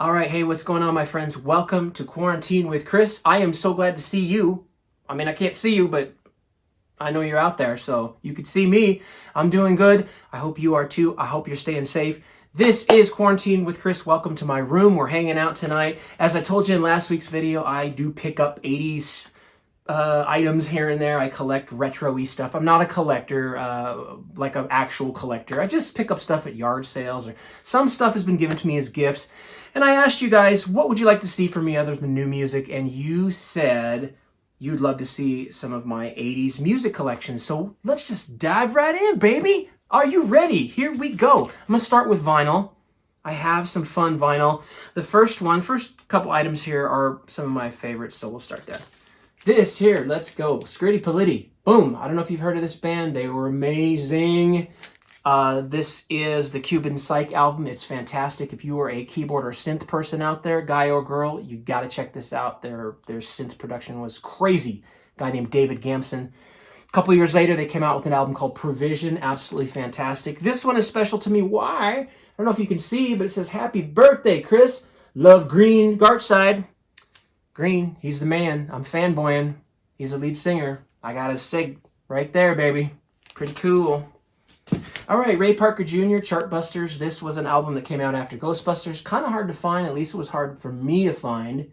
All right, hey, what's going on, my friends? Welcome to Quarantine with Chris. I am so glad to see you. I mean, I can't see you, but I know you're out there, so you can see me. I'm doing good. I hope you are too. I hope you're staying safe. This is Quarantine with Chris. Welcome to my room. We're hanging out tonight. As I told you in last week's video, I do pick up 80s items here and there. I collect retro-y stuff. I'm not a collector, like an actual collector. I just pick up stuff at yard sales, or some stuff has been given to me as gifts. And I asked you guys, what would you like to see from me other than new music? And you said you'd love to see some of my 80s music collection. So let's just dive right in, baby. Are you ready? Here we go. I'm going to start with vinyl. I have some fun vinyl. The first couple items here are some of my favorites, so we'll start there. This here, let's go. Scritti Politti. Boom. I don't know if you've heard of this band. They were amazing. This is the Cuban Psych album. It's fantastic. If you are a keyboard or synth person out there, guy or girl, you got to check this out. Their synth production was crazy. A guy named David Gamson. A couple years later, they came out with an album called Provision. Absolutely fantastic. This one is special to me. Why? I don't know if you can see, but it says, "Happy birthday, Chris. Love Green, Gartside." Green, he's the man. I'm fanboying. He's a lead singer. I got his sig right there, baby. Pretty cool. All right, Ray Parker Jr., Chartbusters. This was an album that came out after Ghostbusters. Kind of hard to find. At least it was hard for me to find.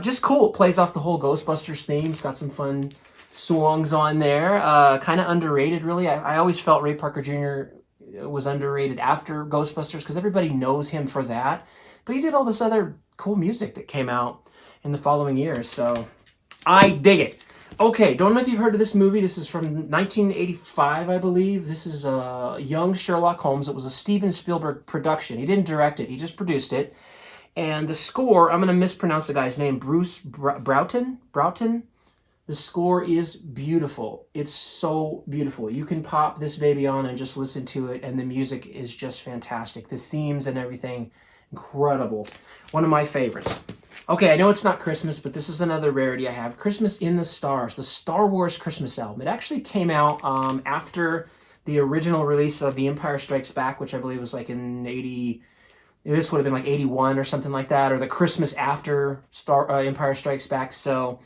Just cool. It plays off the whole Ghostbusters theme. It's got some fun songs on there. Kind of underrated, really. I always felt Ray Parker Jr. was underrated after Ghostbusters because everybody knows him for that. But he did all this other cool music that came out in the following years. So I dig it. Okay, don't know if you've heard of this movie. This is from 1985, I believe. This is Young Sherlock Holmes. It was a Steven Spielberg production. He didn't direct it. He just produced it. And the score, I'm going to mispronounce the guy's name, Bruce Broughton. The score is beautiful. It's so beautiful. You can pop this baby on and just listen to it, and the music is just fantastic. The themes and everything, incredible. One of my favorites. Okay, I know it's not Christmas, but this is another rarity I have. Christmas in the Stars, the Star Wars Christmas album. It actually came out after the original release of The Empire Strikes Back, which I believe was like in 80... This would have been like 81 or something like that, or the Christmas after Empire Strikes Back. So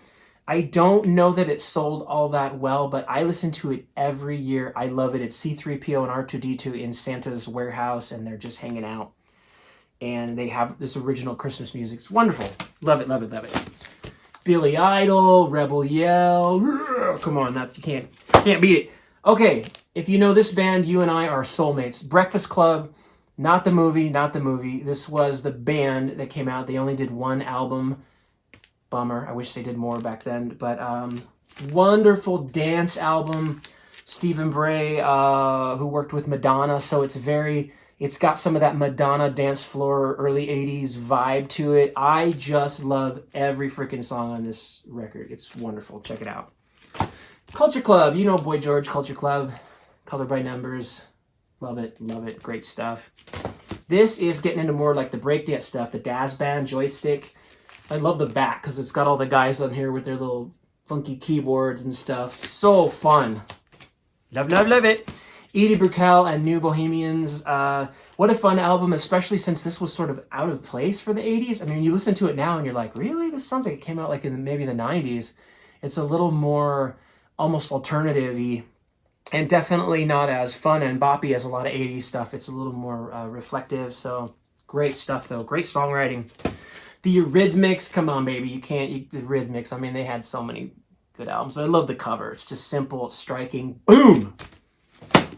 I don't know that it sold all that well, but I listen to it every year. I love it. It's C-3PO and R2-D2 in Santa's warehouse, and they're just hanging out. And they have this original Christmas music. It's wonderful. Love it, love it, love it. Billy Idol, Rebel Yell. Come on, you can't beat it. Okay, if you know this band, you and I are soulmates. Breakfast Club, not the movie. This was the band that came out. They only did one album. Bummer. I wish they did more back then. But wonderful dance album. Stephen Bray, who worked with Madonna, so it's got some of that Madonna dance floor, early 80s vibe to it. I just love every freaking song on this record. It's wonderful. Check it out. Culture Club. You know Boy George, Culture Club. Color by Numbers. Love it. Love it. Great stuff. This is getting into more like the breakdance stuff. The Daz Band joystick. I love the back because it's got all the guys on here with their little funky keyboards and stuff. So fun. Love, love, love it. Edie Brickell and New Bohemians. What a fun album, especially since this was sort of out of place for the 80s. I mean, you listen to it now and you're like, really? This sounds like it came out like in maybe the 90s. It's a little more almost alternative-y and definitely not as fun and boppy as a lot of 80s stuff. It's a little more reflective. So great stuff, though. Great songwriting. The Eurythmics. Come on, baby. The Eurythmics. I mean, they had so many good albums. But I love the cover. It's just simple. It's striking. Boom!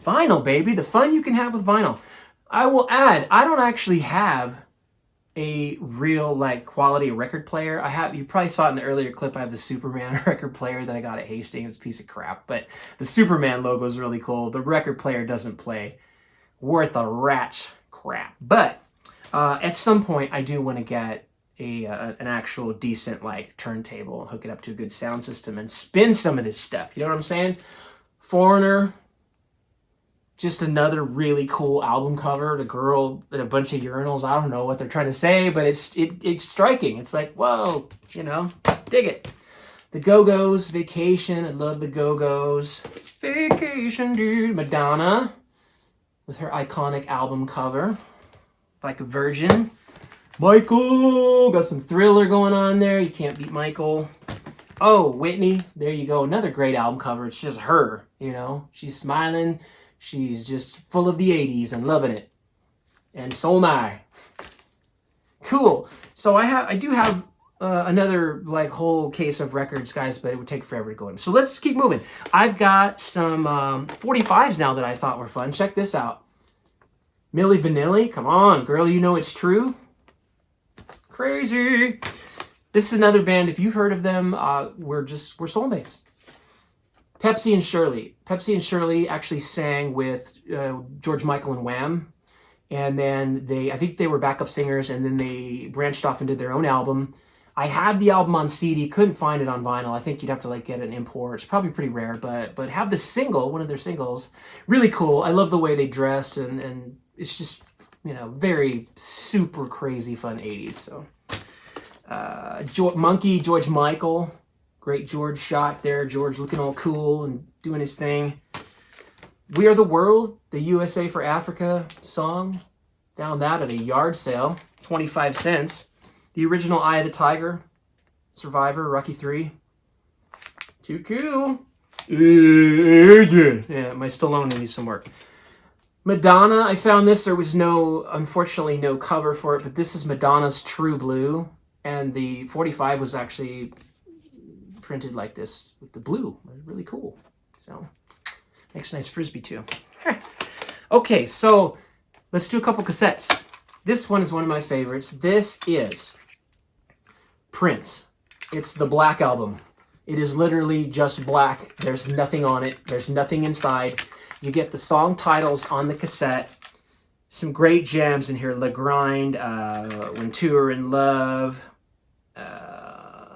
Vinyl, baby. The fun you can have with vinyl. I will add, I don't actually have a real quality record player. You probably saw it in the earlier clip. I have the Superman record player that I got at Hastings. It's a piece of crap, but the Superman logo is really cool. The record player doesn't play worth a rat's crap. But at some point, I do want to get an actual decent turntable, hook it up to a good sound system, and spin some of this stuff. You know what I'm saying? Foreigner. Just another really cool album cover. The girl and a bunch of urinals. I don't know what they're trying to say, but it's striking. It's like, whoa, dig it. The Go-Go's, Vacation. I love the Go-Go's. Vacation, dude. Madonna with her iconic album cover, like a virgin. Michael! Got some Thriller going on there. You can't beat Michael. Oh, Whitney. There you go. Another great album cover. It's just her, you know. She's smiling. She's just full of the 80s and loving it. And so am I. Cool. So I do have another like whole case of records, guys, but it would take forever to go in. So let's keep moving. I've got some 45s now that I thought were fun. Check this out. Milli Vanilli. Come on, girl. You know it's true. Crazy. This is another band. If you've heard of them, we're soulmates. Pepsi and Shirley. Pepsi and Shirley actually sang with George Michael and Wham. And then I think they were backup singers, and then they branched off and did their own album. I had the album on CD, couldn't find it on vinyl. I think you'd have to like get an import. It's probably pretty rare, but have the single, one of their singles, really cool. I love the way they dressed, and it's just, you know, very super crazy fun 80s. So Monkey, George Michael, great George shot there. George looking all cool and doing his thing. We Are the World, the USA for Africa song. Found that at a yard sale, 25 cents. The original Eye of the Tiger, Survivor, Rocky 3. Too cool. Yeah, my Stallone needs some work. Madonna, I found this. There was unfortunately no cover for it, but this is Madonna's True Blue. And the 45 was actually printed like this with the blue. It was really cool. So, makes a nice Frisbee too. Okay, so let's do a couple cassettes. This one is one of my favorites. This is Prince. It's the Black Album. It is literally just black. There's nothing on it. There's nothing inside. You get the song titles on the cassette. Some great jams in here. Le Grind, When Two Are in Love,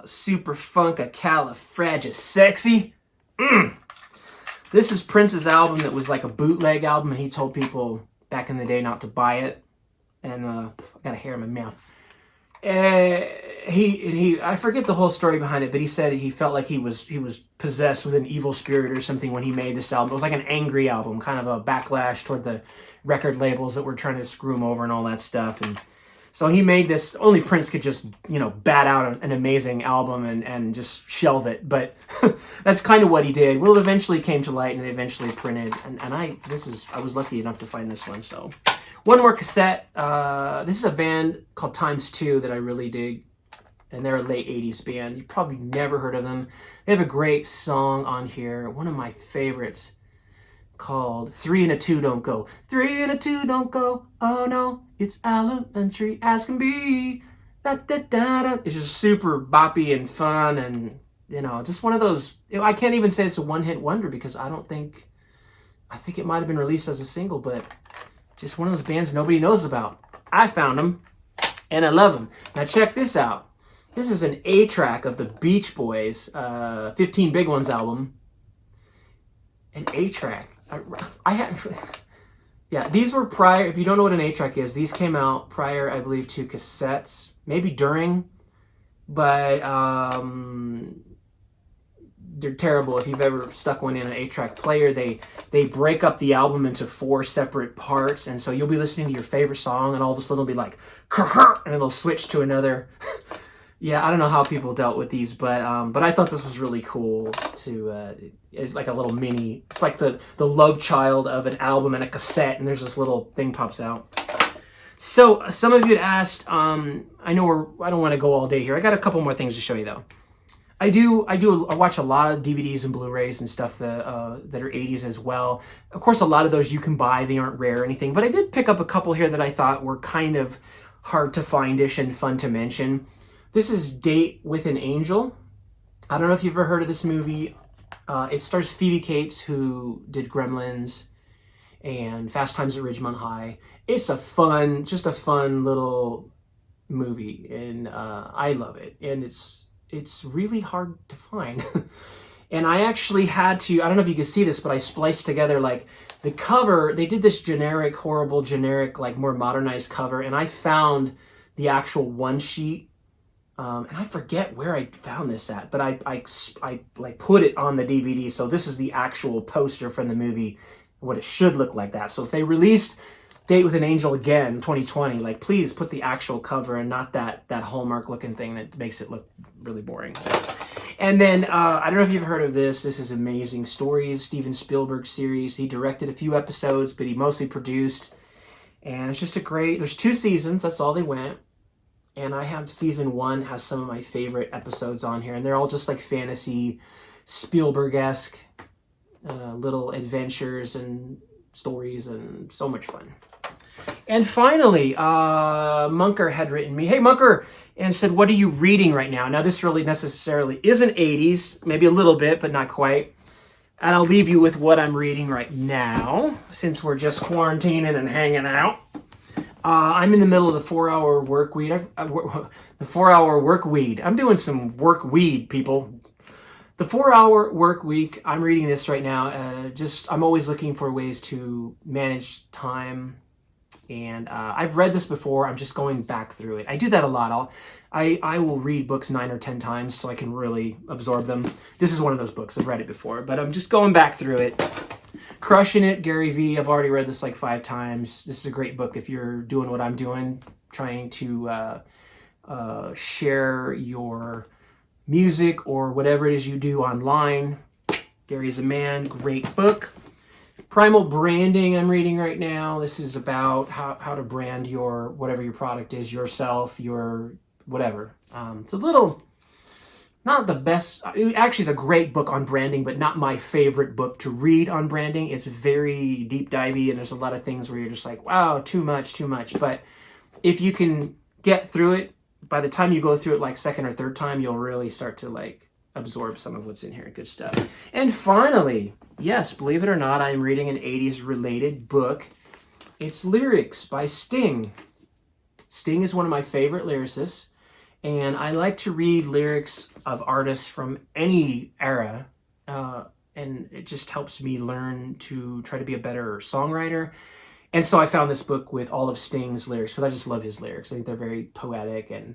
Super Funkacalifragisexy. This is Prince's album that was like a bootleg album, and he told people back in the day not to buy it. And I got a hair in my mouth. I forget the whole story behind it, but he said he felt like he was possessed with an evil spirit or something when he made this album. It was like an angry album, kind of a backlash toward the record labels that were trying to screw him over and all that stuff. And so he made this. Only Prince could just, you know, bat out an amazing album and just shelve it. But that's kind of what he did. Well, it eventually came to light, and they eventually printed. And I was lucky enough to find this one. So one more cassette. This is a band called Times 2 that I really dig. And they're a late 80s band. You probably never heard of them. They have a great song on here. One of my favorites, called 3 and a 2 Don't Go. 3 and a 2 don't go. Oh no, it's elementary as can be. Da, da, da, da. It's just super boppy and fun, and, you know, just one of those. I can't even say it's a one-hit wonder, because I think it might have been released as a single, but just one of those bands nobody knows about. I found them, and I love them. Now check this out. This is an A-track of the Beach Boys, 15 Big Ones album. An A-track. Yeah, these were prior. If you don't know what an A-track is, these came out prior, I believe, to cassettes. Maybe during, but they're terrible. If you've ever stuck one in an 8-track player, they break up the album into 4 separate parts, and so you'll be listening to your favorite song, and all of a sudden it'll be like, and it'll switch to another. Yeah, I don't know how people dealt with these, but I thought this was really cool. It's like a little mini. It's like the love child of an album and a cassette, and there's this little thing pops out. So some of you had asked. I don't want to go all day here. I got a couple more things to show you though. I watch a lot of DVDs and Blu-rays and stuff that are 80s as well. Of course, a lot of those you can buy. They aren't rare or anything, but I did pick up a couple here that I thought were kind of hard to find-ish and fun to mention. This is Date with an Angel. I don't know if you've ever heard of this movie. It stars Phoebe Cates, who did Gremlins and Fast Times at Ridgemont High. It's a fun little movie, and I love it. And it's really hard to find. And I actually had to, I don't know if you can see this, but I spliced together like the cover. They did this horrible generic, like more modernized cover, and I found the actual one sheet. And I forget where I found this at, but I like put it on the DVD. So this is the actual poster from the movie, what it should look like that. So if they released Date with an Angel again, 2020. Like, please put the actual cover and not that Hallmark looking thing that makes it look really boring. And then, I don't know if you've heard of this. This is Amazing Stories, Steven Spielberg series. He directed a few episodes, but he mostly produced. And it's just a great, there's 2 seasons, that's all they went. And I have season 1 has some of my favorite episodes on here. And they're all just like fantasy, Spielberg-esque little adventures and stories and so much fun. And finally, Munker had written me, hey Munker, and said, what are you reading right now? Now this really necessarily isn't 80s, maybe a little bit, but not quite. And I'll leave you with what I'm reading right now, since we're just quarantining and hanging out. I'm in the middle of the 4-hour work week. The 4-hour work week. I'm doing some work weed, people. The 4-hour work week. I'm reading this right now. I'm always looking for ways to manage time. And I've read this before. I'm just going back through it. I do that a lot. I will read books 9 or 10 times so I can really absorb them. This is one of those books. I've read it before, but I'm just going back through it. Crushing It, Gary Vee. I've already read this like 5 times. This is a great book if you're doing what I'm doing, trying to share your music or whatever it is you do online. Gary's a man. Great book. Primal Branding I'm reading right now. This is about how to brand your, whatever your product is, yourself, your whatever. It's a little, not the best, it actually is a great book on branding, but not my favorite book to read on branding. It's very deep divey and there's a lot of things where you're just like, wow, too much. But if you can get through it, by the time you go through it like 2nd or 3rd time, you'll really start to like absorb some of what's in here. Good stuff. And finally, yes, believe it or not, I'm reading an 80s related book. It's Lyrics by Sting. Sting is one of my favorite lyricists, and I like to read lyrics of artists from any era, and it just helps me learn to try to be a better songwriter. And so I found this book with all of Sting's lyrics, because I just love his lyrics. I think they're very poetic, and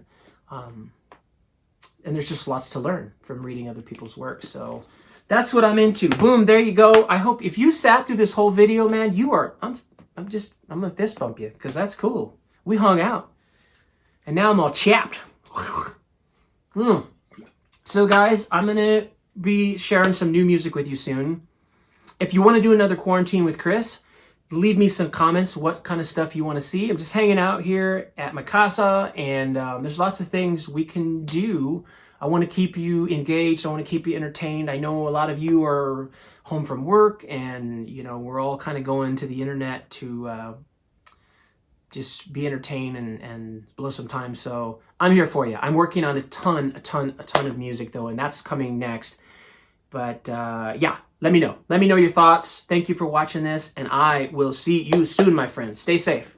there's just lots to learn from reading other people's work. So that's what I'm into. Boom, there you go. I hope if you sat through this whole video, man, I'm gonna fist bump you, because that's cool. We hung out. And now I'm all chapped. So guys, I'm gonna be sharing some new music with you soon. If you want to do another Quarantine with Chris, leave me some comments what kind of stuff you want to see. I'm just hanging out here at my casa, and there's lots of things we can do. I want to keep you engaged. I want to keep you entertained. I know a lot of you are home from work, and you know we're all kind of going to the internet to just be entertained and blow some time. So I'm here for you. I'm working on a ton of music though, and that's coming next. But yeah, let me know. Let me know your thoughts. Thank you for watching this, and I will see you soon, my friends. Stay safe.